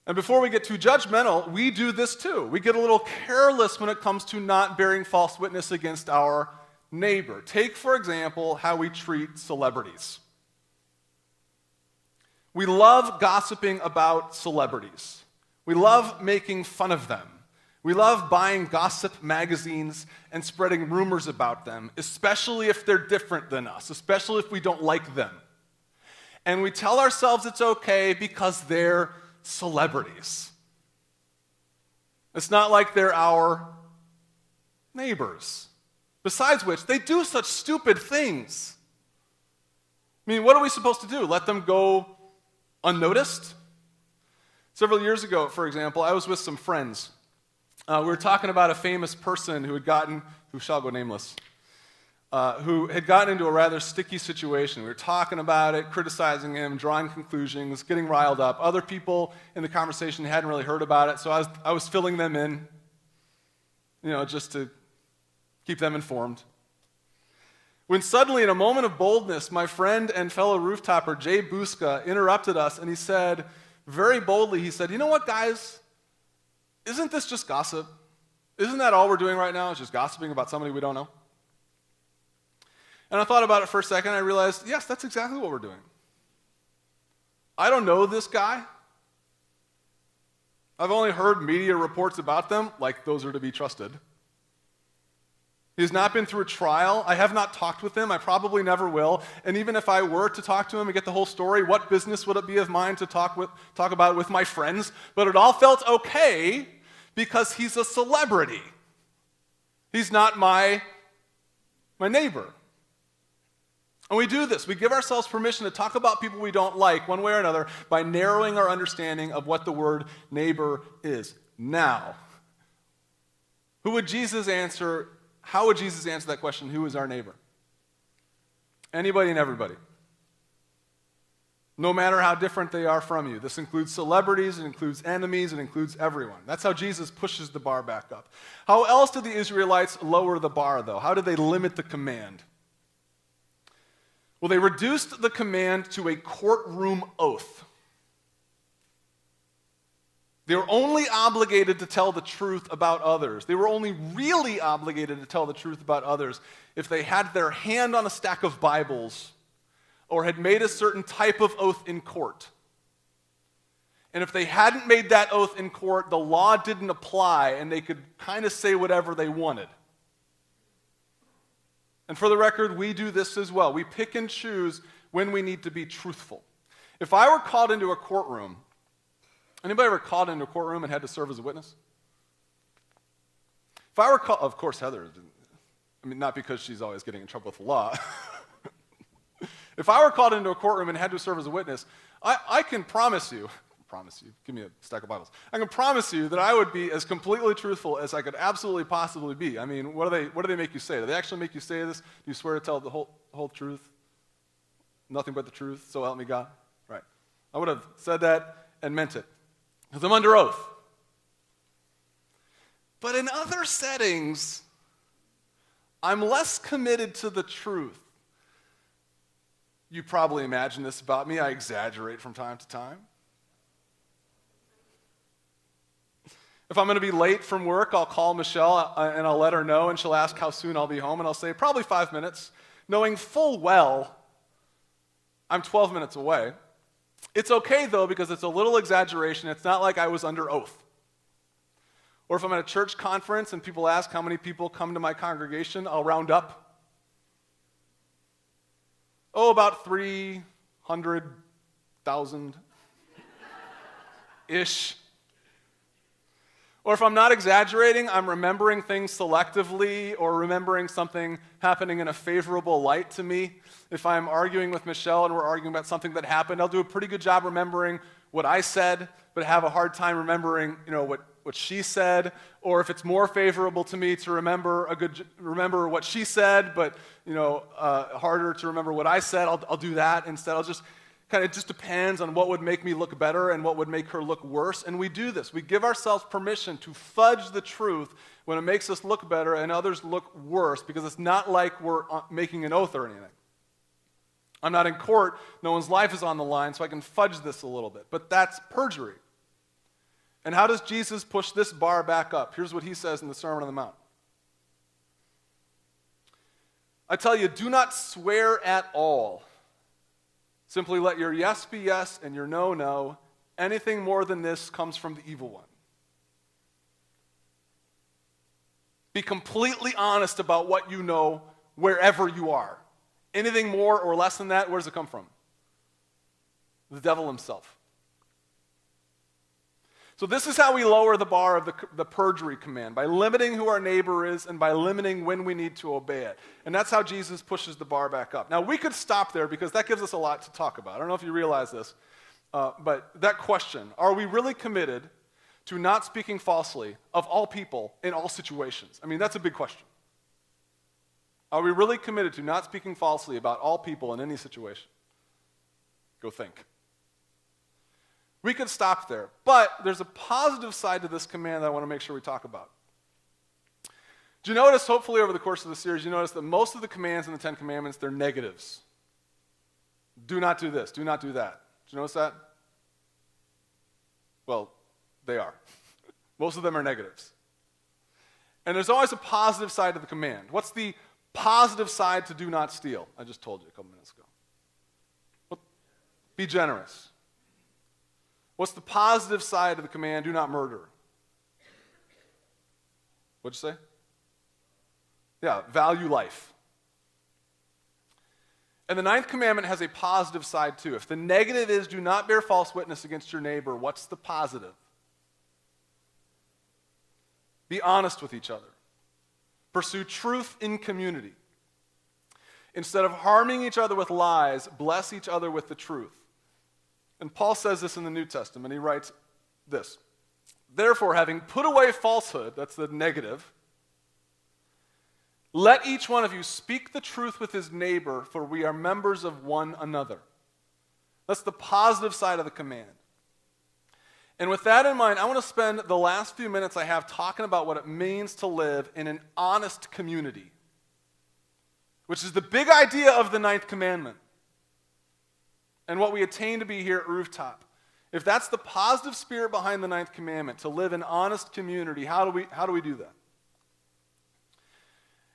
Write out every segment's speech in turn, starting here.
And before we get too judgmental, we do this too. We get a little careless when it comes to not bearing false witness against our neighbor. Take, for example, how we treat celebrities. We love gossiping about celebrities. We love making fun of them. We love buying gossip magazines and spreading rumors about them, especially if they're different than us, especially if we don't like them. And we tell ourselves it's okay because they're celebrities. It's not like they're our neighbors. Besides which, they do such stupid things. I mean, what are we supposed to do? Let them go unnoticed? Several years ago, for example, I was with some friends. We were talking about a famous person who shall go nameless, who had gotten into a rather sticky situation. We were talking about it, criticizing him, drawing conclusions, getting riled up. Other people in the conversation hadn't really heard about it, so I was filling them in, just to keep them informed. When suddenly, in a moment of boldness, my friend and fellow rooftopper, Jay Buska, interrupted us, and he said, very boldly, he said, "You know what, guys? Isn't this just gossip? Isn't that all we're doing right now, is just gossiping about somebody we don't know?" And I thought about it for a second, and I realized, yes, that's exactly what we're doing. I don't know this guy. I've only heard media reports about them, like those are to be trusted. He's not been through a trial. I have not talked with him. I probably never will. And even if I were to talk to him and get the whole story, what business would it be of mine to talk about it with my friends? But it all felt okay because he's a celebrity. He's not my neighbor. And we do this. We give ourselves permission to talk about people we don't like one way or another by narrowing our understanding of what the word neighbor is. Now, how would Jesus answer that question? Who is our neighbor? Anybody and everybody. No matter how different they are from you. This includes celebrities, it includes enemies, it includes everyone. That's how Jesus pushes the bar back up. How else did the Israelites lower the bar, though? How did they limit the command? Well, they reduced the command to a courtroom oath. They were only obligated to tell the truth about others. They were only really obligated to tell the truth about others if they had their hand on a stack of Bibles or had made a certain type of oath in court. And if they hadn't made that oath in court, the law didn't apply and they could kind of say whatever they wanted. And for the record, we do this as well. We pick and choose when we need to be truthful. If I were called into a courtroom, anybody ever called into a courtroom and had to serve as a witness? If I were called, of course Heather, not because she's always getting in trouble with the law. If I were called into a courtroom and had to serve as a witness, I can promise you, give me a stack of Bibles. I can promise you that I would be as completely truthful as I could absolutely possibly be. I mean, what do they make you say? Do they actually make you say this? Do you swear to tell the whole truth? Nothing but the truth, so help me God? Right. I would have said that and meant it. Because I'm under oath. But in other settings, I'm less committed to the truth. You probably imagine this about me. I exaggerate from time to time. If I'm going to be late from work, I'll call Michelle and I'll let her know, and she'll ask how soon I'll be home, and I'll say probably 5 minutes, knowing full well I'm 12 minutes away. It's okay, though, because it's a little exaggeration. It's not like I was under oath. Or if I'm at a church conference and people ask how many people come to my congregation, I'll round up. About 300,000-ish. Or if I'm not exaggerating, I'm remembering things selectively or remembering something happening in a favorable light to me. If I'm arguing with Michelle and we're arguing about something that happened, I'll do a pretty good job remembering what I said, but have a hard time remembering, what she said. Or if it's more favorable to me to remember what she said, but harder to remember what I said, I'll do that instead. It just depends on what would make me look better and what would make her look worse. And we do this. We give ourselves permission to fudge the truth when it makes us look better and others look worse, because it's not like we're making an oath or anything. I'm not in court. No one's life is on the line, so I can fudge this a little bit. But that's perjury. And how does Jesus push this bar back up? Here's what he says in the Sermon on the Mount. I tell you, do not swear at all. Simply let your yes be yes and your no, no. Anything more than this comes from the evil one. Be completely honest about what you know wherever you are. Anything more or less than that, where does it come from? The devil himself. So this is how we lower the bar of the perjury command, by limiting who our neighbor is and by limiting when we need to obey it. And that's how Jesus pushes the bar back up. Now, we could stop there because that gives us a lot to talk about. I don't know if you realize this, but that question, are we really committed to not speaking falsely of all people in all situations? I mean, that's a big question. Are we really committed to not speaking falsely about all people in any situation? Go think. We could stop there, but there's a positive side to this command that I want to make sure we talk about. Do you notice, hopefully over the course of the series, you notice that most of the commands in the Ten Commandments, they're negatives. Do not do this, do not do that. Did you notice that? Well, they are. Most of them are negatives. And there's always a positive side to the command. What's the positive side to do not steal? I just told you a couple minutes ago. Well, be generous. What's the positive side of the command, do not murder? What'd you say? Yeah, value life. And the ninth commandment has a positive side too. If the negative is do not bear false witness against your neighbor, what's the positive? Be honest with each other. Pursue truth in community. Instead of harming each other with lies, bless each other with the truth. And Paul says this in the New Testament. He writes this. Therefore, having put away falsehood, that's the negative, let each one of you speak the truth with his neighbor, for we are members of one another. That's the positive side of the command. And with that in mind, I want to spend the last few minutes I have talking about what it means to live in an honest community, which is the big idea of the ninth commandment and what we attain to be here at Rooftop. If that's the positive spirit behind the ninth commandment, to live in honest community, how do we do that?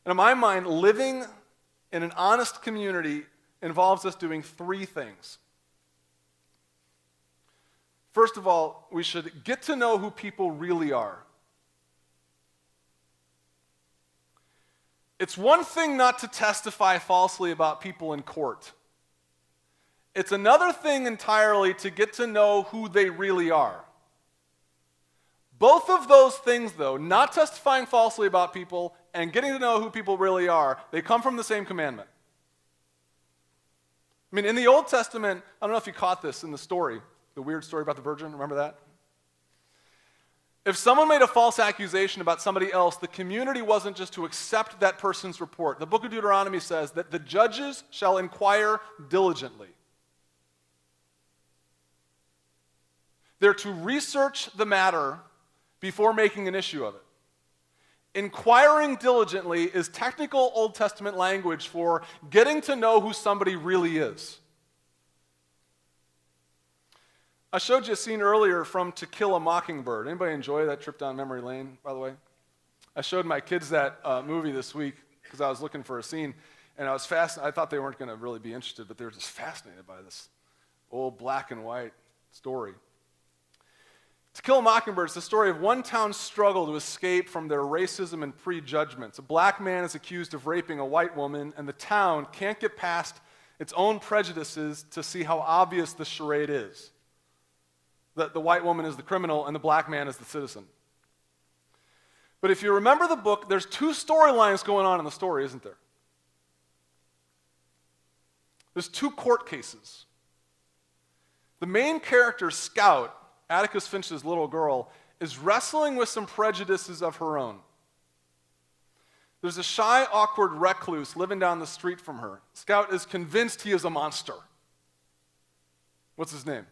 And in my mind, living in an honest community involves us doing three things. First of all, we should get to know who people really are. It's one thing not to testify falsely about people in court. It's another thing entirely to get to know who they really are. Both of those things, though, not testifying falsely about people and getting to know who people really are, they come from the same commandment. I mean, in the Old Testament, I don't know if you caught this in the story, the weird story about the virgin, remember that? If someone made a false accusation about somebody else, the community wasn't just to accept that person's report. The book of Deuteronomy says that the judges shall inquire diligently. They're to research the matter before making an issue of it. Inquiring diligently is technical Old Testament language for getting to know who somebody really is. I showed you a scene earlier from To Kill a Mockingbird. Anybody enjoy that trip down memory lane, by the way? I showed my kids that movie this week because I was looking for a scene, and I was fascinated. I thought they weren't going to really be interested, but they were just fascinated by this old black and white story. To Kill a Mockingbird is the story of one town's struggle to escape from their racism and prejudgments. A black man is accused of raping a white woman, and the town can't get past its own prejudices to see how obvious the charade is. That the white woman is the criminal and the black man is the citizen. But if you remember the book, there's two storylines going on in the story, isn't there? There's two court cases. The main character, Scout, Atticus Finch's little girl, is wrestling with some prejudices of her own. There's a shy, awkward recluse living down the street from her. Scout is convinced he is a monster. What's his name?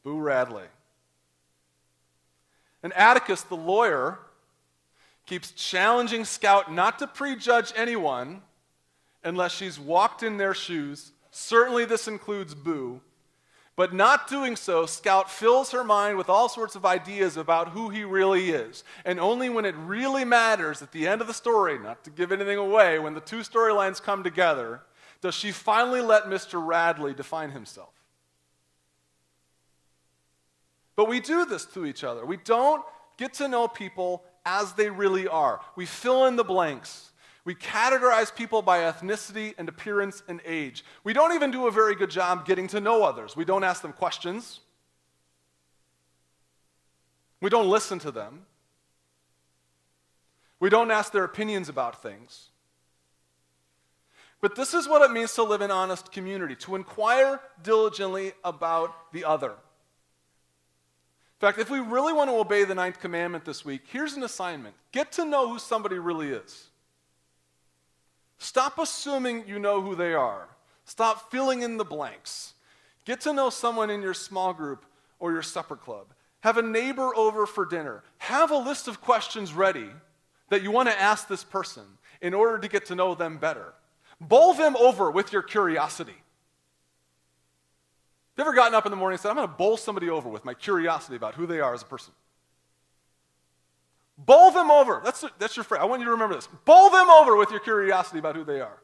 Boo Radley. And Atticus, the lawyer, keeps challenging Scout not to prejudge anyone unless she's walked in their shoes. Certainly this includes Boo. But not doing so, Scout fills her mind with all sorts of ideas about who he really is. And only when it really matters at the end of the story, not to give anything away, when the two storylines come together, does she finally let Mr. Radley define himself. But we do this to each other. We don't get to know people as they really are. We fill in the blanks. We categorize people by ethnicity and appearance and age. We don't even do a very good job getting to know others. We don't ask them questions. We don't listen to them. We don't ask their opinions about things. But this is what it means to live in honest community, to inquire diligently about the other. In fact, if we really want to obey the 9th commandment this week, here's an assignment. Get to know who somebody really is. Stop assuming you know who they are. Stop filling in the blanks. Get to know someone in your small group or your supper club. Have a neighbor over for dinner. Have a list of questions ready that you want to ask this person in order to get to know them better. Bowl them over with your curiosity. You ever gotten up in the morning and said, I'm going to bowl somebody over with my curiosity about who they are as a person? Bowl them over. That's your phrase. I want you to remember this. Bowl them over with your curiosity about who they are.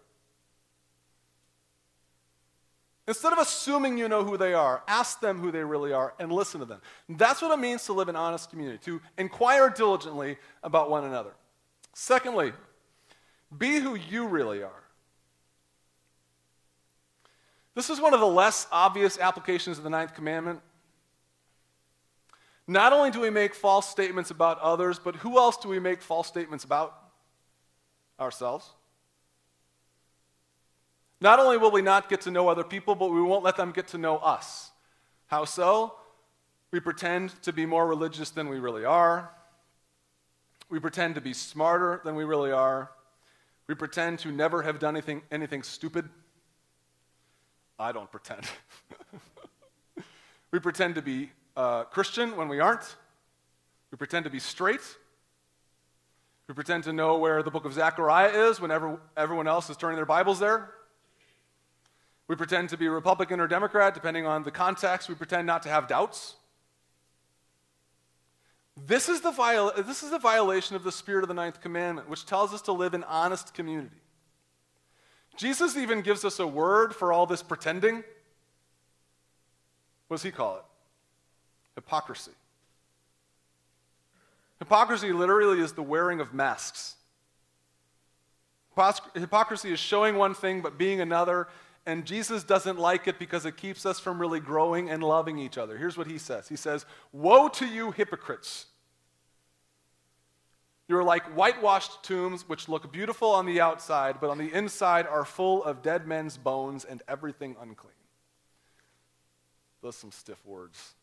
Instead of assuming you know who they are, ask them who they really are and listen to them. That's what it means to live in honest community, to inquire diligently about one another. Secondly, be who you really are. This is one of the less obvious applications of the 9th commandment. Not only do we make false statements about others, but who else do we make false statements about? Ourselves. Not only will we not get to know other people, but we won't let them get to know us. How so? We pretend to be more religious than we really are. We pretend to be smarter than we really are. We pretend to never have done anything stupid. I don't pretend. We pretend to be Christian when we aren't. We pretend to be straight. We pretend to know where the book of Zechariah is whenever everyone else is turning their Bibles there. We pretend to be Republican or Democrat, depending on the context. We pretend not to have doubts. This is the violation of the spirit of the 9th commandment, which tells us to live in honest community. Jesus even gives us a word for all this pretending. What does he call it? Hypocrisy. Hypocrisy literally is the wearing of masks. Hypocrisy is showing one thing but being another, and Jesus doesn't like it because it keeps us from really growing and loving each other. Here's what he says. He says, "Woe to you hypocrites! You are like whitewashed tombs which look beautiful on the outside, but on the inside are full of dead men's bones and everything unclean." Those are some stiff words.